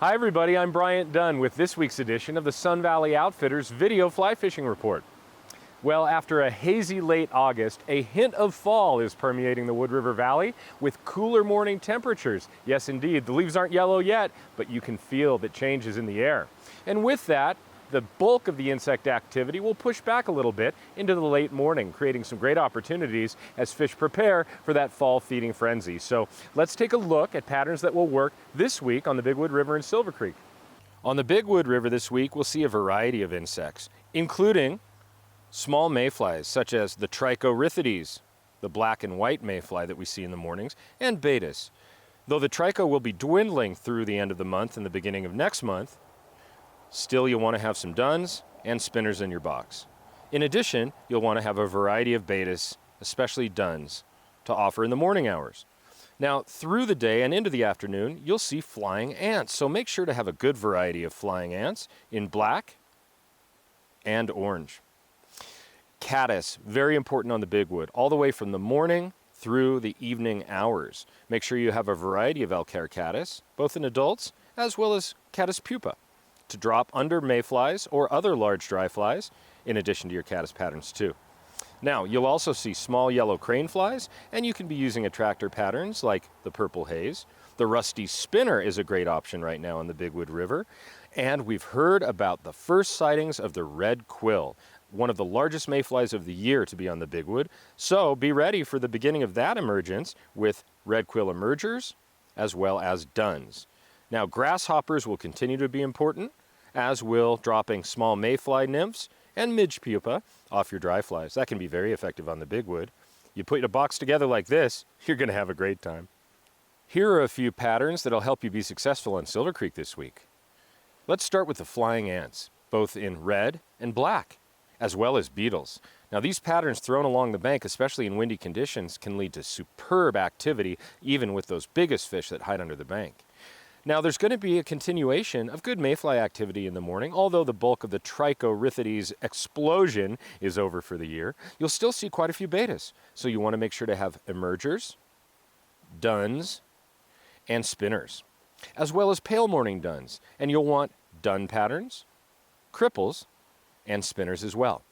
Hi everybody, I'm Bryant Dunn with this week's edition of the Sun Valley Outfitters Video Fly Fishing Report. Well, after a hazy late August, a hint of fall is permeating the Wood River Valley with cooler morning temperatures. Yes, indeed, the leaves aren't yellow yet, but you can feel the changes in the air. And with that, the bulk of the insect activity will push back a little bit into the late morning, creating some great opportunities as fish prepare for that fall feeding frenzy. So let's take a look at patterns that will work this week on the Big Wood River and Silver Creek. On the Big Wood River this week, we'll see a variety of insects, including small mayflies such as the Trichorhithides, the black and white mayfly that we see in the mornings, and betas. Though the tricho will be dwindling through the end of the month and the beginning of next month, still you'll want to have some duns and spinners in your box. In addition, you'll want to have a variety of betas, especially duns, to offer in the morning hours. Now, through the day and into the afternoon, you'll see flying ants, so make sure to have a good variety of flying ants in black and orange. Caddis, very important on the Big Wood, all the way from the morning through the evening hours. Make sure you have a variety of elk-hair caddis, both in adults as well as caddis pupa, to drop under mayflies or other large dry flies, in addition to your caddis patterns too. Now, you'll also see small yellow crane flies, and you can be using attractor patterns like the purple haze. The rusty spinner is a great option right now in the Big Wood River. And we've heard about the first sightings of the red quill, one of the largest mayflies of the year to be on the Big Wood. So be ready for the beginning of that emergence with red quill emergers as well as duns. Now, grasshoppers will continue to be important, as will dropping small mayfly nymphs and midge pupa off your dry flies. That can be very effective on the Big Wood. You put a box together like this, you're going to have a great time. Here are a few patterns that'll help you be successful on Silver Creek this week. Let's start with the flying ants, both in red and black, as well as beetles. Now, these patterns thrown along the bank, especially in windy conditions, can lead to superb activity, even with those biggest fish that hide under the bank. Now, there's going to be a continuation of good mayfly activity in the morning. Although the bulk of the Trichorhithides explosion is over for the year, you'll still see quite a few betas. So you want to make sure to have emergers, duns, and spinners, as well as pale morning duns. And you'll want dun patterns, cripples, and spinners as well.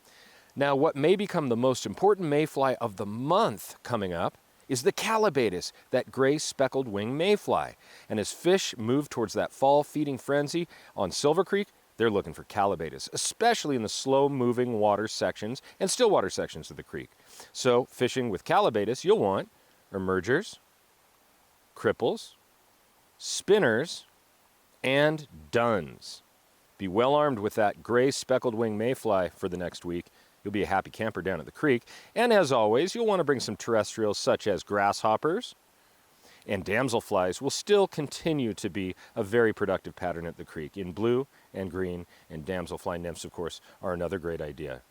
Now, what may become the most important mayfly of the month coming up is the calabatus, that gray speckled wing mayfly. And as fish move towards that fall feeding frenzy on Silver Creek, they're looking for calabatus, especially in the slow-moving water sections and still water sections of the creek. So fishing with calabatus, you'll want emergers, cripples, spinners, and duns. Be well armed with that gray speckled wing mayfly for the next week. You'll be a happy camper down at the creek. And as always, you'll want to bring some terrestrials such as grasshoppers, and damselflies will still continue to be a very productive pattern at the creek in blue and green, and damselfly nymphs, of course, are another great idea.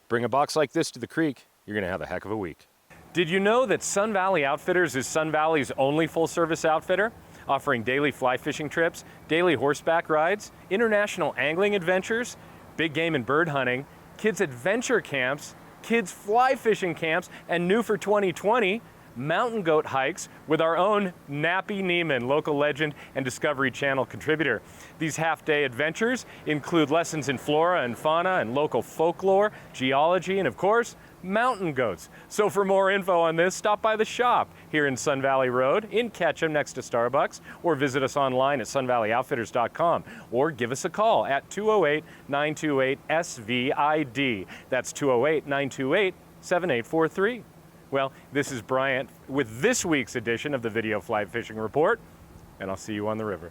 Bring a box like this to the creek, you're going to have a heck of a week. Did you know that Sun Valley Outfitters is Sun Valley's only full-service outfitter, offering daily fly fishing trips, daily horseback rides, international angling adventures, big game and bird hunting, kids adventure camps, kids fly fishing camps, and new for 2020, mountain goat hikes with our own Nappy Neiman, local legend and Discovery Channel contributor. These half-day adventures include lessons in flora and fauna and local folklore, geology, and of course, mountain goats. So for more info on this, stop by the shop here in Sun Valley Road in Ketchum next to Starbucks, or visit us online at sunvalleyoutfitters.com, or give us a call at 208-928-SVID. That's 208-928-7843. Well, this is Bryant with this week's edition of the Video Fly Fishing Report, and I'll see you on the river.